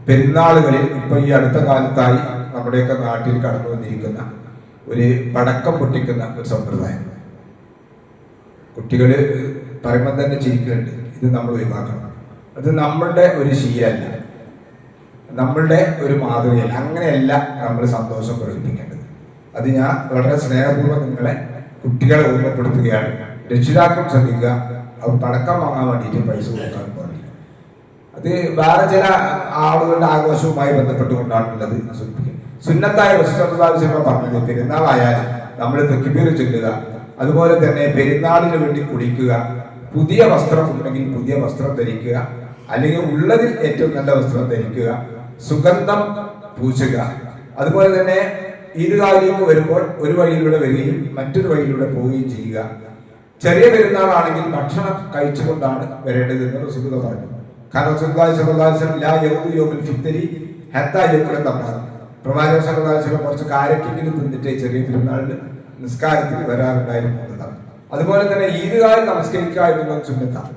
പെരുന്നാളുകളിൽ ഇപ്പൊ ഈ അടുത്ത കാലത്തായി നമ്മുടെയൊക്കെ നാട്ടിൽ കടന്നു വന്നിരിക്കുന്ന ഒരു പടക്കം പൊട്ടിക്കുന്ന ഒരു സമ്പ്രദായം. കുട്ടികൾ പറയുമ്പോൾ തന്നെ ചിരിക്കുന്നുണ്ട്. ഇത് നമ്മൾ ഒഴിവാക്കണം. അത് നമ്മളുടെ ഒരു ശീലമല്ല, നമ്മളുടെ ഒരു മാതൃകയല്ല. അങ്ങനെയല്ല നമ്മൾ സന്തോഷം പ്രകടിപ്പിക്കേണ്ടത്. അത് ഞാൻ വളരെ സ്നേഹപൂർവ്വം നിങ്ങളെ കുട്ടികളെ ഓർമ്മപ്പെടുത്തുകയാണ്. രക്ഷിതാക്കളും ശ്രദ്ധിക്കുക, അവർ പടക്കം വാങ്ങാൻ വേണ്ടിയിട്ട് പൈസ കൊടുക്കാൻ പാടില്ല. അത് വേറെ ചില ആളുകളുടെ ആഘോഷവുമായി ബന്ധപ്പെട്ടുകൊണ്ടാണുള്ളത്. സുന്നത്തായ റസൂലുള്ളാഹി പറഞ്ഞത് പെരുന്നാളായാലും നമ്മൾ തക്ബീർ ചൊല്ലുക, അതുപോലെ തന്നെ പെരുന്നാളിന് വേണ്ടി കുടിക്കുക, പുതിയ വസ്ത്രം ഉണ്ടെങ്കിൽ പുതിയ വസ്ത്രം ധരിക്കുക, അല്ലെങ്കിൽ ഉള്ളതിൽ ഏറ്റവും നല്ല വസ്ത്രം ധരിക്കുക, സുഗന്ധം പൂശുക. അതുപോലെ തന്നെ ഈദ്ഗാഹിലേക്ക് വരുമ്പോൾ ഒരു വഴിയിലൂടെ വരികയും മറ്റൊരു വഴിയിലൂടെ പോവുകയും ചെയ്യുക. ചെറിയ പെരുന്നാളാണെങ്കിൽ ഭക്ഷണം കഴിച്ചുകൊണ്ടാണ് വരേണ്ടതെന്ന് റസൂലുള്ളാഹി പറഞ്ഞു. കാരണം റസൂലുള്ളാഹി സ്വല്ലല്ലാഹു അലൈഹി വസല്ലം ലാ യൗദു യൗമുൽ ഫിത്രി ഹത്താ യഅകുല തംറ. പ്രവാചകൻ സ്വല്ലല്ലാഹു അലൈഹി വസല്ലം കുറച്ച് കാരക്കെങ്കിലും തിന്നിട്ട് ചെറിയ പെരുന്നാളിന് നിസ്കാരത്തിൽ വരാറുണ്ടായിരുന്നു എന്നതാണ്. അതുപോലെ തന്നെ ഈദ്ഗാഹിൽ നമസ്കരിക്കുക എന്നുള്ളത് സുന്നത്താണ്.